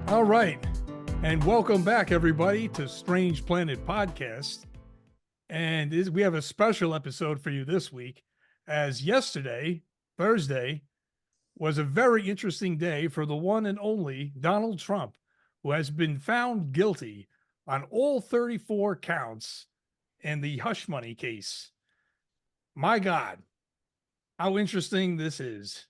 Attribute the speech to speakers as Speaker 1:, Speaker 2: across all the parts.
Speaker 1: All right. And welcome back, everybody, to Strange Planet Podcast. And we have a special episode for you this week, as yesterday, Thursday, was a very interesting day for the one and only Donald Trump, who has been found guilty on all 34 counts in the hush money case. My God, how interesting this is.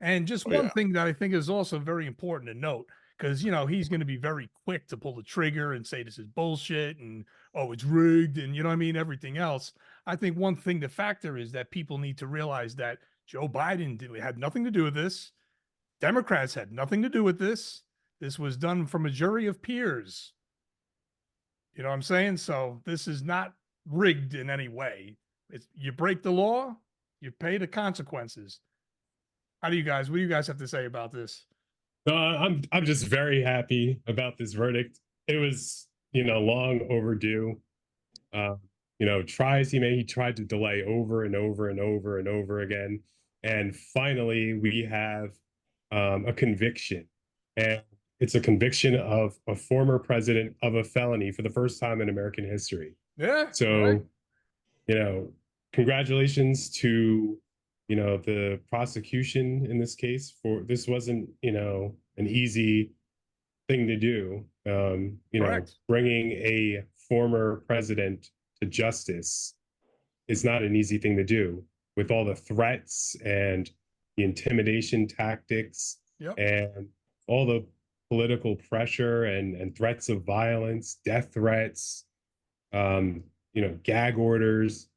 Speaker 1: And just one thing that I think is also very important to note, because, you know, he's going to be very quick to pull the trigger and say this is bullshit and, oh, it's rigged and, you know what I mean, everything else. I think one thing to factor is that people need to realize that Joe Biden had nothing to do with this. Democrats had nothing to do with this. This was done from a jury of peers. You know what I'm saying? So this is not rigged in any way. You break the law, you pay the consequences. What do you guys have to say about this?
Speaker 2: I'm just very happy about this verdict. It was, long overdue. Tries he made, he tried to delay over and over and over and over again. And finally, we have a conviction. And it's a conviction of a former president of a felony for the first time in American history.
Speaker 1: Yeah.
Speaker 2: So, congratulations to the prosecution in this case. For this wasn't an easy thing to do. Bringing a former president to justice is not an easy thing to do, with all the threats and the intimidation tactics.
Speaker 1: Yep.
Speaker 2: And all the political pressure and threats of violence, death threats, gag orders.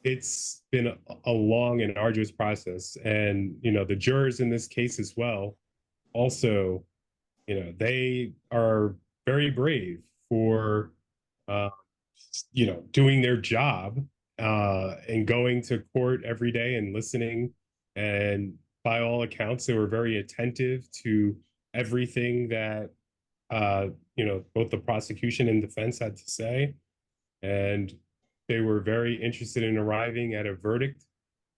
Speaker 2: It's been a long and arduous process. And, the jurors in this case as well, also, they are very brave for, doing their job and going to court every day and listening. And by all accounts, they were very attentive to everything that, both the prosecution and defense had to say. And they were very interested in arriving at a verdict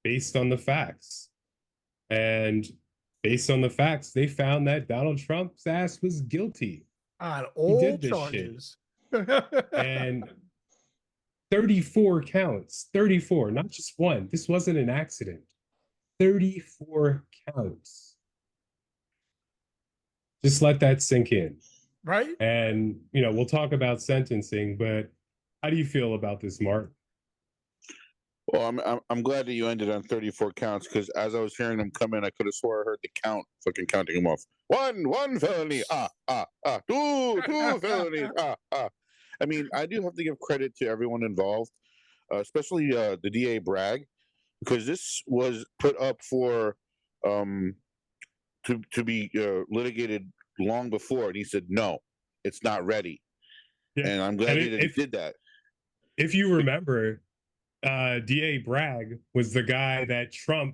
Speaker 2: based on the facts. And based on the facts, they found that Donald Trump's ass was guilty
Speaker 1: on all charges.
Speaker 2: And 34 counts, 34, not just one. This wasn't an accident. 34 counts. Just let that sink in.
Speaker 1: Right.
Speaker 2: And, we'll talk about sentencing, but how do you feel about this, Mark?
Speaker 3: Well, I'm glad that you ended on 34 counts, because as I was hearing them come in, I could have swore I heard the count fucking counting them off. One felony, two felonies, I mean, I do have to give credit to everyone involved, especially the DA Bragg, because this was put up for to be litigated long before, and he said no, it's not ready. Yeah. And I'm glad he did that.
Speaker 2: If you remember, DA Bragg was the guy that Trump,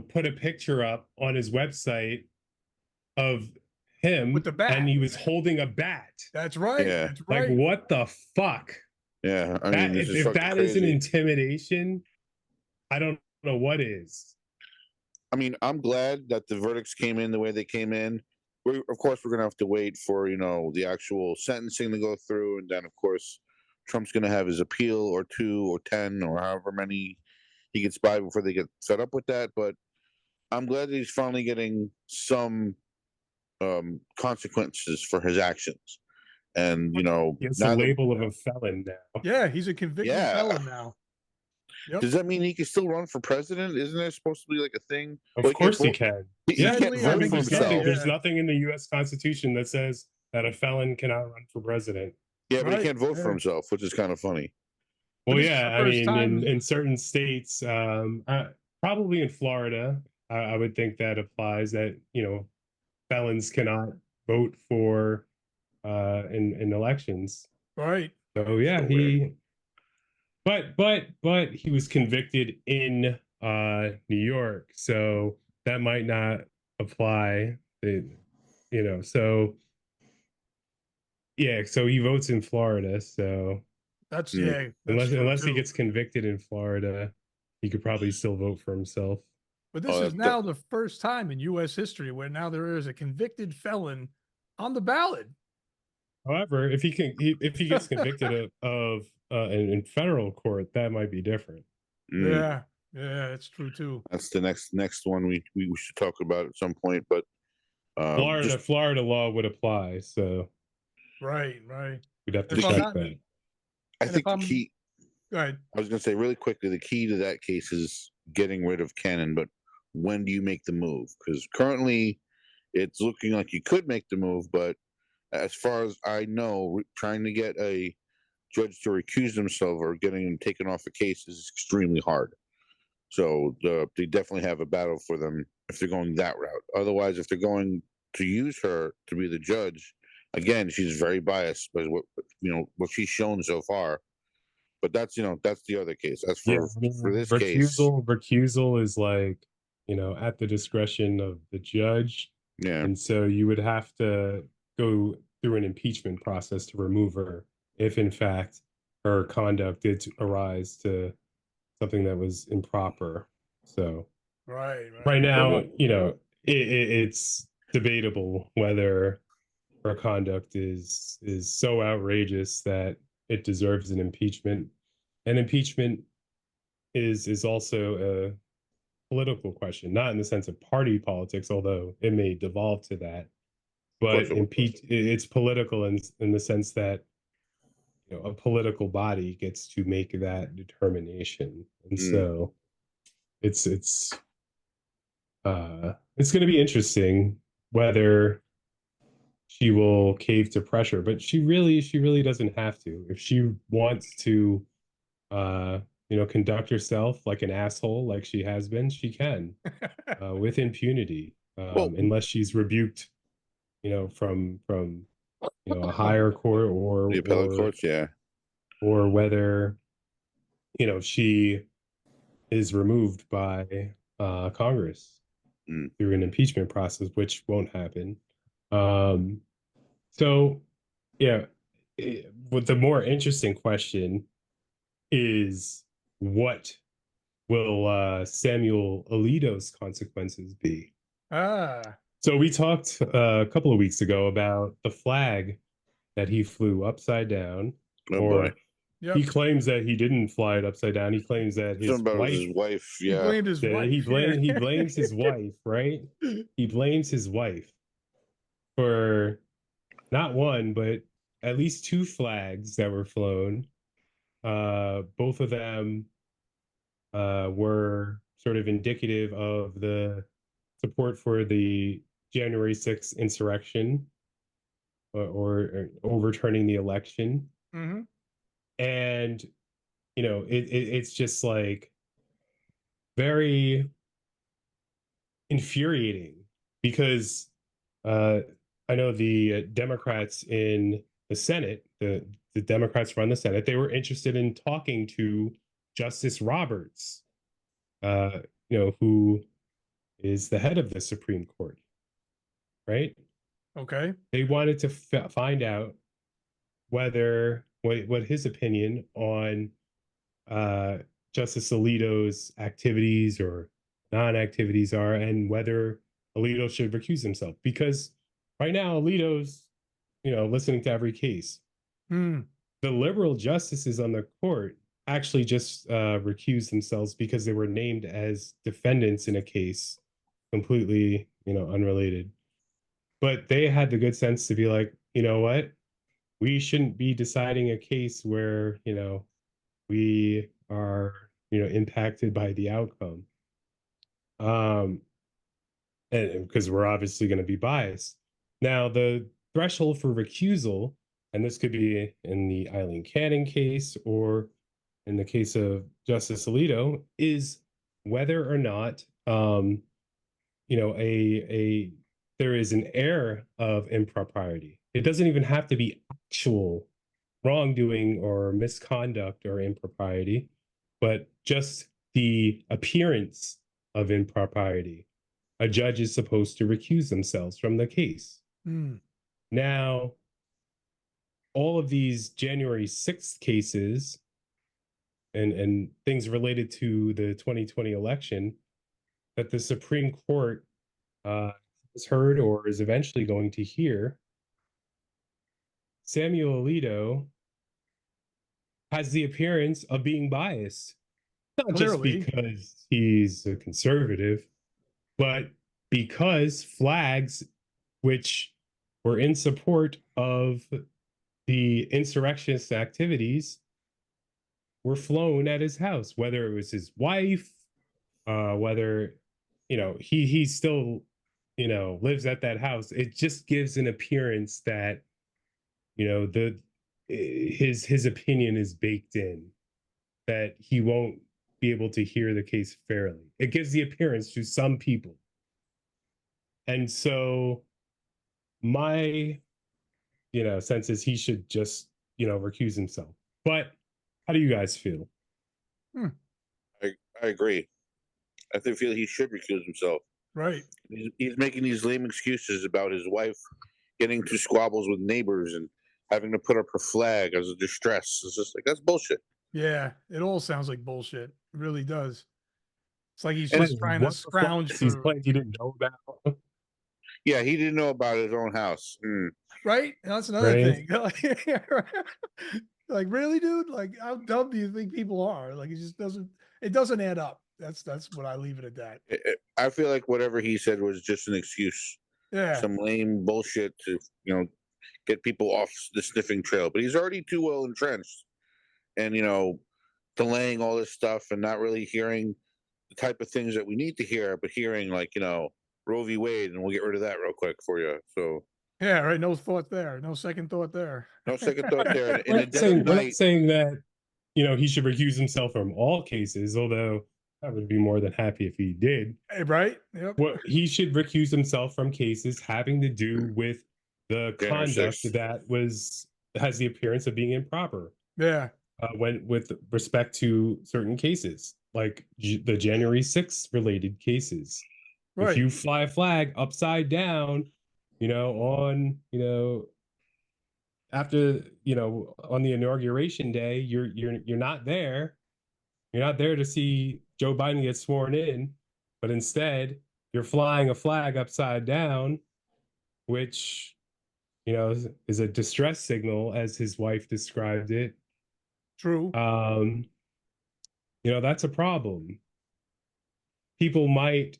Speaker 2: put a picture up on his website of him
Speaker 1: with the bat,
Speaker 2: and he was holding a bat.
Speaker 1: That's right.
Speaker 3: Yeah.
Speaker 1: That's right.
Speaker 2: Like, what the fuck?
Speaker 3: Yeah. I mean,
Speaker 2: if that isn't intimidation, I don't know what is.
Speaker 3: I mean, I'm glad that the verdicts came in the way they came in. Of course, we're going to have to wait for, the actual sentencing to go through. And then, of course, Trump's going to have his appeal, or 2 or 10 or however many he gets by before they get fed up with that. But I'm glad that he's finally getting some consequences for his actions. And,
Speaker 2: it's a label of a felon now.
Speaker 1: Yeah, he's a convicted felon now.
Speaker 3: Yep. Does that mean he can still run for president? Isn't there supposed to be like a thing?
Speaker 2: Of course he can.
Speaker 3: He can't vote for himself.
Speaker 2: There's nothing in the U.S. Constitution that says that a felon cannot run for president.
Speaker 3: Yeah, but he can't vote for himself, which is kind of funny.
Speaker 2: Well, yeah, I mean, in certain states, probably in Florida, I would think that applies, that, felons cannot vote for in elections.
Speaker 1: Right.
Speaker 2: So, yeah, But he was convicted in New York, so that might not apply. So yeah, so he votes in Florida. So
Speaker 1: that's
Speaker 2: unless he gets convicted in Florida, he could probably still vote for himself.
Speaker 1: But this is now the first time in U.S. history where now there is a convicted felon on the ballot.
Speaker 2: However, if he gets convicted in federal court, that might be different.
Speaker 1: Yeah, that's true too.
Speaker 3: That's the next one we should talk about at some point. But
Speaker 2: Florida law would apply, so
Speaker 1: right.
Speaker 2: we'd have to
Speaker 1: If I'm
Speaker 2: check
Speaker 1: not,
Speaker 2: that.
Speaker 3: I
Speaker 1: and
Speaker 3: think
Speaker 1: if
Speaker 3: the
Speaker 1: I'm,
Speaker 3: key.
Speaker 1: go ahead.
Speaker 3: I was going to say really quickly, the key to that case is getting rid of Cannon. But when do you make the move? Because currently, it's looking like you could make the move, but as far as I know, trying to get a judge to recuse himself or getting him taken off a case is extremely hard. So they definitely have a battle for them if they're going that route. Otherwise, if they're going to use her to be the judge, again, she's very biased by what she's shown so far. But that's the other case. As for this case,
Speaker 2: recusal is like, at the discretion of the judge.
Speaker 3: yeah,
Speaker 2: And so you would have to go through an impeachment process to remove her if in fact her conduct did arise to something that was improper. So right now, it's debatable whether her conduct is so outrageous that it deserves an impeachment. And impeachment is also a political question, not in the sense of party politics, although it may devolve to that. But it's political in the sense that a political body gets to make that determination, and so it's going to be interesting whether she will cave to pressure, but she really doesn't have to. If she wants to conduct herself like an asshole like she has been, she can with impunity, unless she's rebuked from a higher court or
Speaker 3: the appellate courts,
Speaker 2: or whether she is removed by Congress through an impeachment process, which won't happen. So yeah, what the more interesting question is, what will Samuel Alito's consequences be? So we talked a couple of weeks ago about the flag that he flew upside down. He claims that he didn't fly it upside down. He claims that his
Speaker 3: wife.
Speaker 1: He blamed his wife.
Speaker 2: He blames his wife, right? He blames his wife for not one, but at least two flags that were flown. Both of them were sort of indicative of the support for the January 6th insurrection or overturning the election.
Speaker 1: Mm-hmm.
Speaker 2: And, it's just like very infuriating because I know the Democrats in the Senate, the Democrats run the Senate, they were interested in talking to Justice Roberts, who is the head of the Supreme Court, right?
Speaker 1: Okay.
Speaker 2: They wanted to find out what his opinion on Justice Alito's activities or non-activities are, and whether Alito should recuse himself. Because right now, Alito's, listening to every case. The liberal justices on the court actually just recused themselves because they were named as defendants in a case completely, unrelated. But they had the good sense to be like, you know what? We shouldn't be deciding a case where, we are, impacted by the outcome. And because we're obviously going to be biased. Now, the threshold for recusal, and this could be in the Eileen Cannon case or in the case of Justice Alito, is whether or not, there is an air of impropriety. It doesn't even have to be actual wrongdoing or misconduct or impropriety, but just the appearance of impropriety. A judge is supposed to recuse themselves from the case. Now, all of these January 6th cases and things related to the 2020 election that the Supreme Court has heard or is eventually going to hear Samuel Alito has the appearance of being biased, not just
Speaker 1: Clearly.
Speaker 2: because he's a conservative, but because flags which were in support of the insurrectionist activities were flown at his house, whether it was his wife, whether he still lives at that house. It just gives an appearance that the his opinion is baked in, that he won't be able to hear the case fairly. It gives the appearance to some people. And so my sense is he should just recuse himself. But how do you guys feel?
Speaker 1: Hmm.
Speaker 3: I agree. I feel he should recuse himself.
Speaker 1: Right.
Speaker 3: He's making these lame excuses about his wife getting into squabbles with neighbors and having to put up her flag as a distress. It's just like, that's bullshit.
Speaker 1: Yeah, it all sounds like bullshit. It really does. It's like he's
Speaker 2: And
Speaker 1: just trying to scrounge
Speaker 2: these
Speaker 1: for
Speaker 2: claims he didn't know about.
Speaker 3: Yeah, he didn't know about his own house.
Speaker 1: right. And that's another
Speaker 2: Right.
Speaker 1: thing. Like, really, dude? Like, how dumb do you think people are? Like, it just doesn't. It doesn't add up. That's what I leave it at that.
Speaker 3: I feel like whatever he said was just an excuse,
Speaker 1: Yeah.
Speaker 3: some lame bullshit to get people off the sniffing trail. But he's already too well entrenched, and delaying all this stuff and not really hearing the type of things that we need to hear, but hearing like Roe v. Wade, and we'll get rid of that real quick for you. So
Speaker 1: Yeah. Right. No thought there. No second thought there.
Speaker 3: no second thought there. In
Speaker 2: We're
Speaker 3: the
Speaker 2: not
Speaker 3: dead
Speaker 2: saying,
Speaker 3: of
Speaker 2: we're not
Speaker 3: night,
Speaker 2: saying that he should recuse himself from all cases, although I would be more than happy if he did.
Speaker 1: Right. Yep.
Speaker 2: Well, he should recuse himself from cases having to do with the
Speaker 3: January
Speaker 2: conduct
Speaker 3: 6th.
Speaker 2: that has the appearance of being improper.
Speaker 1: Yeah.
Speaker 2: When with respect to certain cases, like the January 6th related cases.
Speaker 1: Right.
Speaker 2: If you fly a flag upside down, on after on the inauguration day, you're not there. You're not there to see Joe Biden get sworn in, but instead you're flying a flag upside down, which is a distress signal, as his wife described it.
Speaker 1: True.
Speaker 2: That's a problem. People might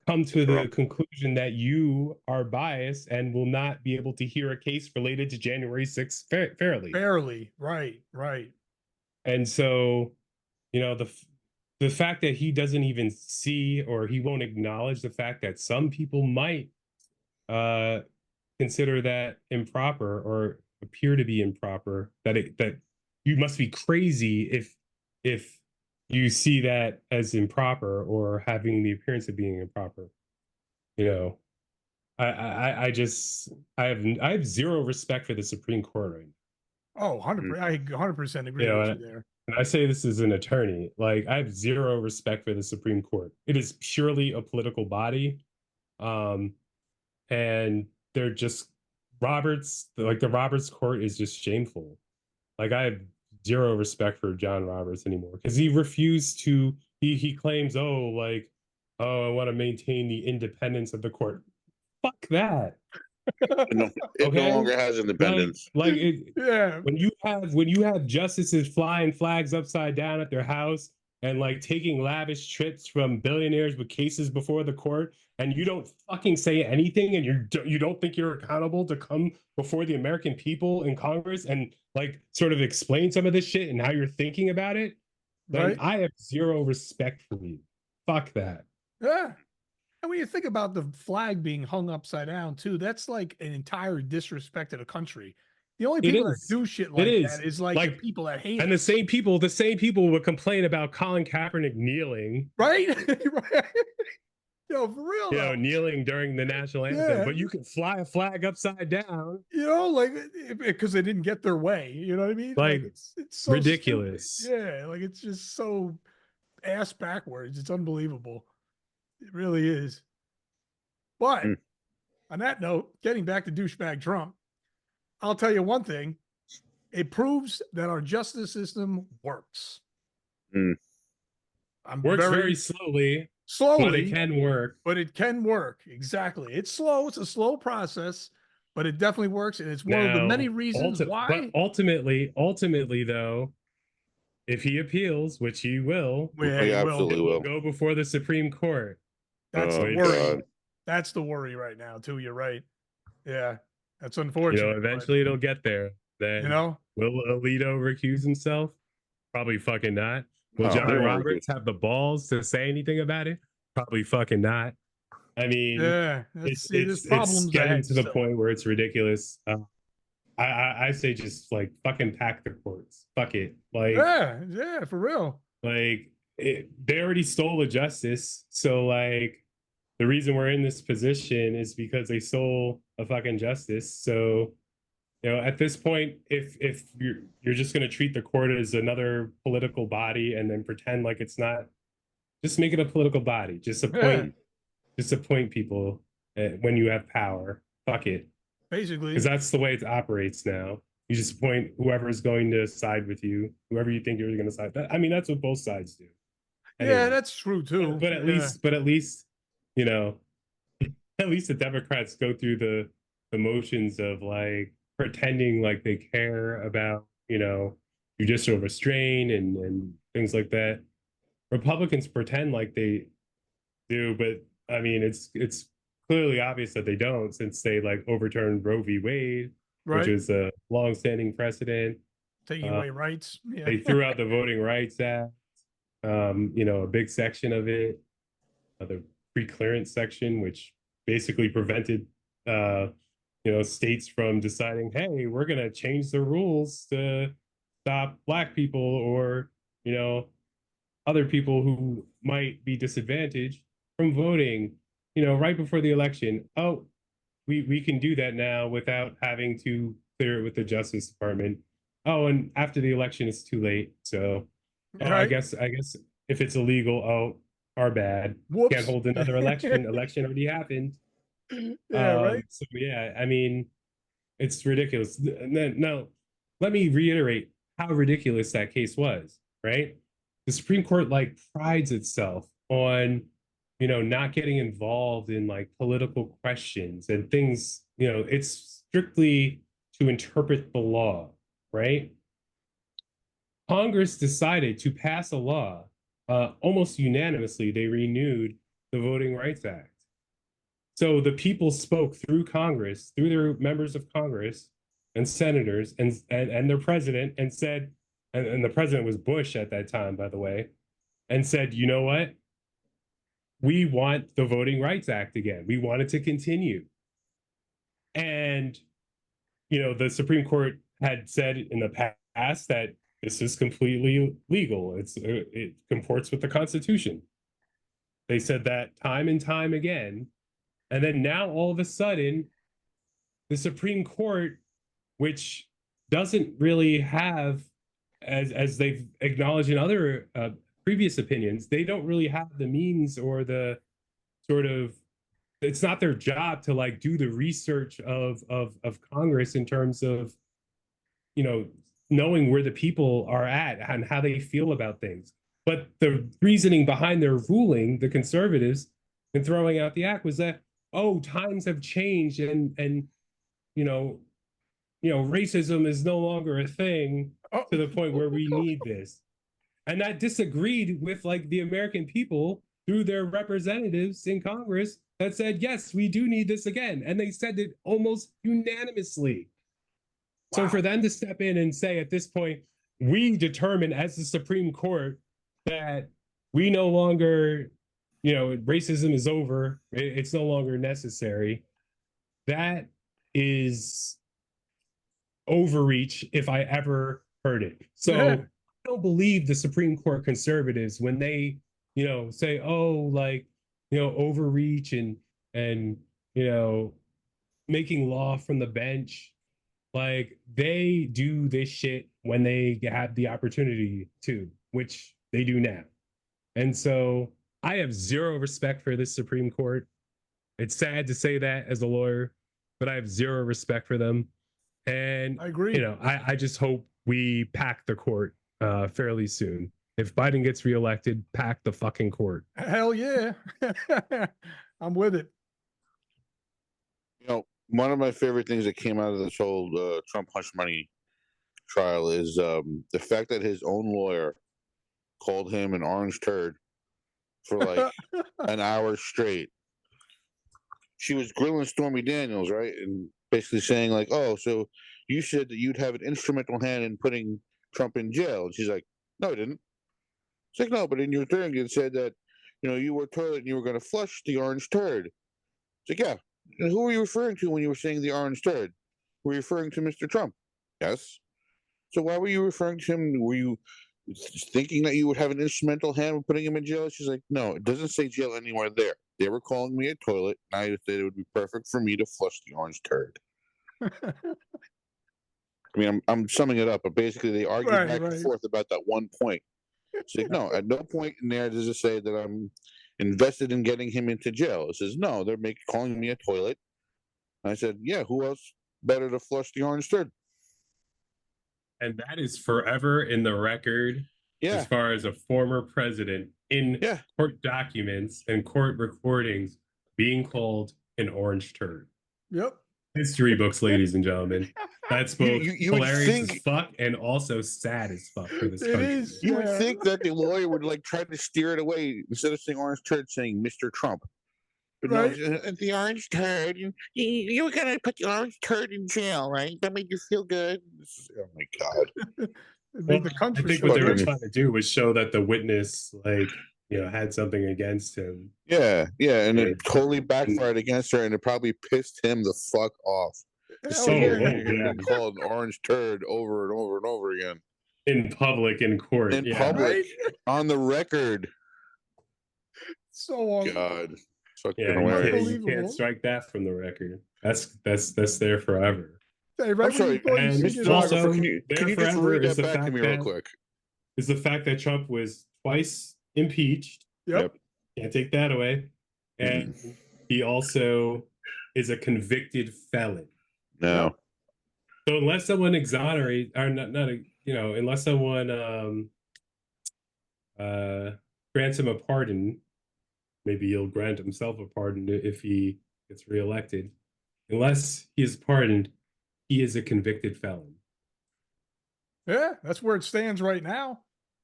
Speaker 2: come to the conclusion that you are biased and will not be able to hear a case related to January 6th fairly.
Speaker 1: Fairly. Right. Right.
Speaker 2: And so, the fact that he doesn't even see, or he won't acknowledge the fact that some people might consider that improper or appear to be improper, that you must be crazy if you see that as improper or having the appearance of being improper. I have zero respect for the Supreme Court right now.
Speaker 1: Oh, 100%. I 100% agree with you there.
Speaker 2: And I say this as an attorney, like, I have zero respect for the Supreme Court. It is purely a political body. And they're just the Roberts court is just shameful. Like, I have zero respect for John Roberts anymore, because he refused to, he claims, oh, I want to maintain the independence of the court. Fuck that.
Speaker 3: It no longer has independence.
Speaker 1: Yeah.
Speaker 2: When you have justices flying flags upside down at their house and taking lavish trips from billionaires with cases before the court, and you don't fucking say anything, and you don't think you're accountable to come before the American people in Congress and sort of explain some of this shit and how you're thinking about it, then
Speaker 1: Right.
Speaker 2: I have zero respect for you. Fuck that.
Speaker 1: Yeah. And when you think about the flag being hung upside down too, that's like an entire disrespect to the country. The only people that do shit like that is the people that hate
Speaker 2: and
Speaker 1: us.
Speaker 2: the same people would complain about Colin Kaepernick kneeling.
Speaker 1: Right? Right. Yo, for real.
Speaker 2: Kneeling during the national anthem, but you can fly a flag upside down.
Speaker 1: Because they didn't get their way. You know what I mean? It's so
Speaker 2: ridiculous.
Speaker 1: Stupid. Yeah, it's just so ass backwards. It's unbelievable. It really is. But on that note, getting back to douchebag Trump, I'll tell you one thing. It proves that our justice system works.
Speaker 2: Works very slowly. But it can work.
Speaker 1: But it can work. Exactly. It's slow. It's a slow process. but it definitely works, and it's one of the many reasons why.
Speaker 2: But ultimately, though, if he appeals, which he will,
Speaker 1: Yeah,
Speaker 3: He
Speaker 1: he
Speaker 3: absolutely
Speaker 1: will.
Speaker 3: will.
Speaker 2: go before the Supreme Court.
Speaker 1: That's the
Speaker 3: Oh,
Speaker 1: worry.
Speaker 3: God.
Speaker 1: That's the worry right now, too. You're right. Yeah, that's
Speaker 2: You
Speaker 1: unfortunate.
Speaker 2: know, eventually it'll get there.
Speaker 1: but,
Speaker 2: Then
Speaker 1: you know,
Speaker 2: will Alito recuse himself? Probably fucking not. Will
Speaker 3: No, he
Speaker 2: John
Speaker 3: won't
Speaker 2: Roberts have the balls to say anything about it? Probably fucking not. I mean,
Speaker 1: yeah, there's
Speaker 2: it's
Speaker 1: problems
Speaker 2: getting
Speaker 1: ahead.
Speaker 2: to the
Speaker 1: So.
Speaker 2: point where it's ridiculous. I say just like fucking pack the courts. Fuck it.
Speaker 1: Yeah, for real.
Speaker 2: They already stole the justice. So like the reason we're in this position is because they stole a fucking justice. So you know, at this point, if you're just gonna treat the court as another political body and then pretend like it's not, just make it a political body.
Speaker 1: Yeah,
Speaker 2: Just appoint people when you have power. Fuck it.
Speaker 1: basically.
Speaker 2: Because that's the way it operates now. You just appoint whoever is going to side with you, whoever you think you're going to side. I mean, that's what both sides do. Anyway,
Speaker 1: Yeah, that's true too.
Speaker 2: but at least, you know, at least the Democrats go through the motions of like pretending like they care about, you know, judicial restraint and things like that. Republicans pretend like they do, but I mean, it's clearly obvious that they don't, since they like overturned Roe v. Wade, which
Speaker 1: right.
Speaker 2: is a long-standing precedent.
Speaker 1: Taking away rights. Yeah.
Speaker 2: They threw out the Voting Rights Act, you know, a big section of it, the pre-clearance section, which basically prevented, you know, states from deciding, hey, we're going to change the rules to stop Black people or, you know, other people who might be disadvantaged from voting, you know, right before the election. Oh, we can do that now without having to clear it with the Justice Department. Oh, and after the election, it's too late. So, oh,
Speaker 1: Right.
Speaker 2: I guess if it's illegal, oh, our bad.
Speaker 1: Whoops.
Speaker 2: Can't hold another election. Election already happened.
Speaker 1: Yeah, right.
Speaker 2: So yeah, I mean, it's ridiculous. Now, let me reiterate how ridiculous that case was. Right, the Supreme Court like prides itself on, you know, not getting involved in like political questions and things. You know, it's strictly to interpret the law. Right. Congress decided to pass a law almost unanimously. They renewed the Voting Rights Act. So the people spoke through Congress, through their members of Congress and senators and their president, and said, and the president was Bush at that time, by the way, and said, you know what? We want the Voting Rights Act again. We want it to continue. And, you know, the Supreme Court had said in the past that this is completely legal. It comports with the Constitution. They said that time and time again. And then now all of a sudden, the Supreme Court, which doesn't really have, as they've acknowledged in other previous opinions, they don't really have the means or the sort of, it's not their job to like do the research of Congress in terms of, you know, knowing where the people are at and how they feel about things. But the reasoning behind their ruling, the conservatives, in throwing out the act was that, oh, times have changed and you know, racism is no longer a thing to the point where we need this. And that disagreed with like the American people through their representatives in Congress that said, yes, we do need this again. And they said it almost unanimously. Wow. So for them to step in and say at this point, we determine as the Supreme Court that we no longer, you know, racism is over, it's no longer necessary. That is overreach if I ever heard it. So I don't believe the Supreme Court conservatives when they, you know, say, oh, like, you know, overreach and you know, making law from the bench. Like they do this shit when they have the opportunity to, which they do now. And so I have zero respect for this Supreme Court. It's sad to say that as a lawyer, but I have zero respect for them. And
Speaker 1: I agree.
Speaker 2: You know, I just hope we pack the court fairly soon. If Biden gets reelected, pack the fucking court.
Speaker 1: Hell yeah. I'm with it.
Speaker 3: You know, One of my favorite things that came out of this whole Trump hush money trial is the fact that his own lawyer called him an orange turd for like an hour straight. She was grilling Stormy Daniels, right? And basically saying, like, oh, so you said that you'd have an instrumental hand in putting Trump in jail. And she's like, no, I didn't. It's like, no, but in your thing, it said that, you were a toilet and you were going to flush the orange turd. It's like, yeah. And who were you referring to when you were saying the orange turd? Were you referring to Mr. Trump? Yes. So why were you referring to him? Were you thinking that you would have an instrumental hand with putting him in jail? She's like, no, it doesn't say jail anywhere there. They were calling me a toilet, and I said it would be perfect for me to flush the orange turd. I mean, I'm summing it up, but basically they argued back and forth about that one point. It's like, no, at no point in there does it say that I'm invested in getting him into jail. It says, no, they're calling me a toilet. And I said, yeah, who else better to flush the orange turd?
Speaker 2: And that is forever in the record as far as a former president in court documents and court recordings being called an orange turd.
Speaker 1: Yep.
Speaker 2: History books, ladies and gentlemen. That's both hilarious as fuck and also sad as fuck for this country.
Speaker 3: You would think that the lawyer would like try to steer it away instead of saying orange turd, saying Mr. Trump. But no, the orange turd. You were gonna put the orange turd in jail, right? That made you feel good. Oh my god!
Speaker 1: Well, the country.
Speaker 2: I think what they were trying to do was show that the witness, like, had something against him.
Speaker 3: Yeah, and it totally backfired against her, and it probably pissed him the fuck off. Called an orange turd over and over and over again
Speaker 2: in public, in court,
Speaker 3: in public, on the record.
Speaker 1: So
Speaker 3: God.
Speaker 2: You can't strike that from the record. That's there forever.
Speaker 3: Hey, I'm sorry, Mr. Also, can you just read that back to me real quick?
Speaker 2: Is the fact that Trump was twice impeached.
Speaker 1: Yep.
Speaker 2: Can't take that away. And he also is a convicted felon.
Speaker 3: No.
Speaker 2: So unless someone exonerates, or unless someone grants him a pardon, maybe he'll grant himself a pardon if he gets reelected. Unless he is pardoned, he is a convicted felon.
Speaker 1: Yeah, that's where it stands right now.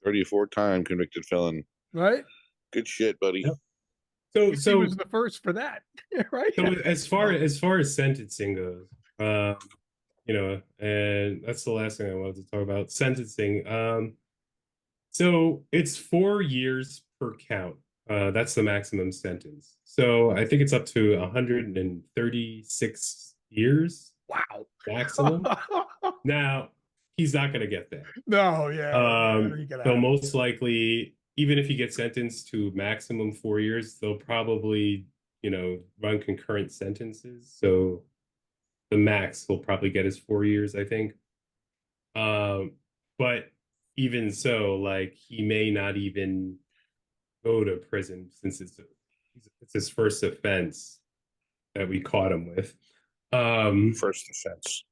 Speaker 3: 34-time convicted felon.
Speaker 1: Right.
Speaker 3: Good shit, buddy.
Speaker 2: Yep. So
Speaker 1: he was the first for that, right?
Speaker 2: So as far as sentencing goes, and that's the last thing I wanted to talk about. Sentencing. So it's 4 years per count. That's the maximum sentence. So I think it's up to 136 years.
Speaker 1: Wow.
Speaker 2: Maximum. Now, he's not going to get that.
Speaker 1: No, yeah.
Speaker 2: So most likely, even if he gets sentenced to maximum 4 years, they'll probably, run concurrent sentences. So the max he'll probably get is 4 years, I think. But even so, like, he may not even go to prison since it's his first offense that we caught him with.
Speaker 3: First offense.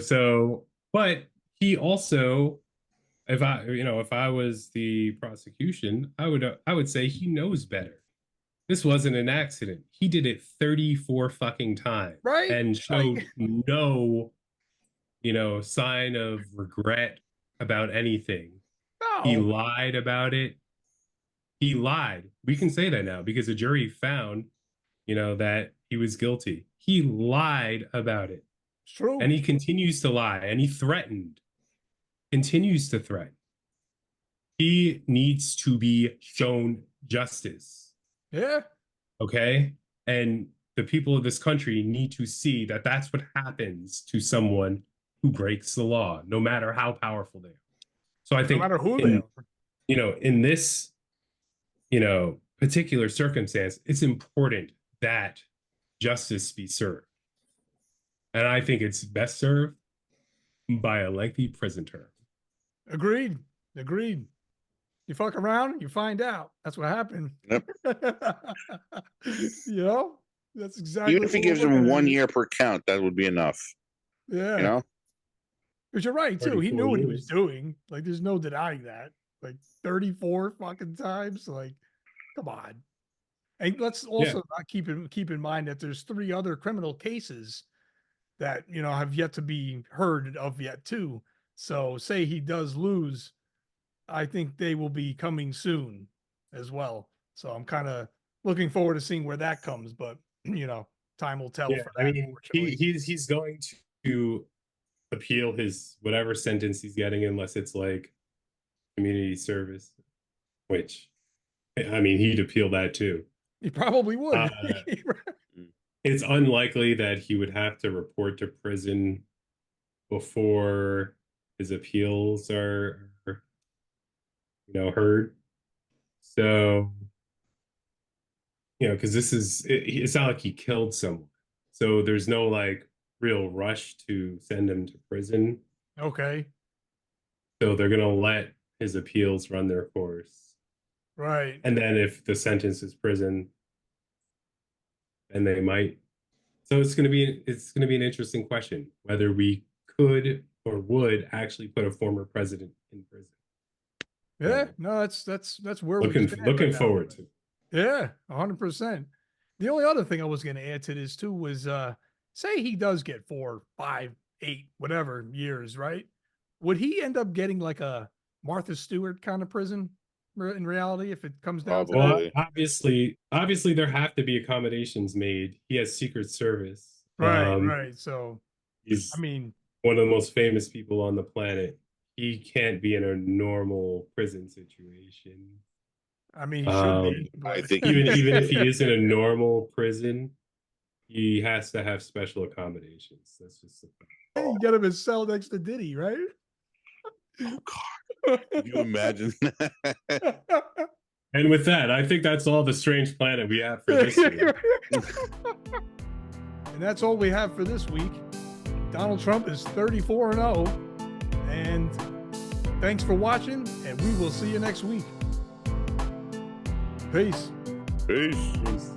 Speaker 2: So, but he also, if I was the prosecution, I would say he knows better. This wasn't an accident. He did it 34 fucking times,
Speaker 1: right?
Speaker 2: And showed no, sign of regret about anything.
Speaker 1: No.
Speaker 2: He lied about it. He lied. We can say that now because the jury found, that he was guilty. He lied about it.
Speaker 1: It's true.
Speaker 2: And he continues to lie. And he continues to threaten. He needs to be shown justice.
Speaker 1: Yeah.
Speaker 2: Okay? And the people of this country need to see that that's what happens to someone who breaks the law, no matter how powerful they are. So I think
Speaker 1: no matter who they are.
Speaker 2: In this, particular circumstance, it's important that justice be served. And I think it's best served by a lengthy prison term.
Speaker 1: Agreed. You fuck around, you find out. That's what happened.
Speaker 3: Yep.
Speaker 1: That's exactly.
Speaker 3: Even if he gives him 1 year per count, that would be enough.
Speaker 1: Yeah. Because you're right too. He knew what he was
Speaker 2: years.
Speaker 1: doing. Like, there's no denying that. Like 34 fucking times. Like, come on. And let's also not keep in mind that there's 3 other criminal cases that, you know, have yet to be heard of yet too. So say he does lose, I think they will be coming soon as well. So I'm kind of looking forward to seeing where that comes, but you know, time will tell
Speaker 2: Yeah,
Speaker 1: for
Speaker 2: I
Speaker 1: that,
Speaker 2: mean,
Speaker 1: unfortunately.
Speaker 2: he's going to appeal his whatever sentence he's getting, unless it's like community service, which I mean, he'd appeal that too.
Speaker 1: He probably would.
Speaker 2: Uh, it's unlikely that he would have to report to prison before his appeals are, heard. So, because it's not like he killed someone. So there's no like real rush to send him to prison.
Speaker 1: Okay.
Speaker 2: So they're going to let his appeals run their course.
Speaker 1: Right.
Speaker 2: And then if the sentence is prison, then they might. So it's going to be an interesting question whether we could or would actually put a former president in prison.
Speaker 1: Yeah, no, that's where
Speaker 2: looking forward to.
Speaker 1: Yeah, 100%. The only other thing I was going to add to this too was, say he does get 4, 5, 8, whatever years, right? Would he end up getting like a Martha Stewart kind of prison in reality if it comes down to that?
Speaker 3: Probably.
Speaker 2: Well, obviously there have to be accommodations made. He has Secret Service.
Speaker 1: Right. So,
Speaker 2: he's
Speaker 1: I mean,
Speaker 2: one of the most famous people on the planet. He can't be in a normal prison situation.
Speaker 1: I mean, he should be.
Speaker 3: I
Speaker 1: But
Speaker 3: think
Speaker 2: even if he is in a normal prison, he has to have special accommodations. That's just
Speaker 1: you get him his cell next to Diddy, right?
Speaker 3: Oh God. Can you imagine that?
Speaker 2: And with that, I think that's all the Strange Planet we have for this week.
Speaker 1: And that's all we have for this week. Donald Trump is 34-0. And thanks for watching, and we will see you next week. Peace.
Speaker 3: Peace.
Speaker 2: Peace.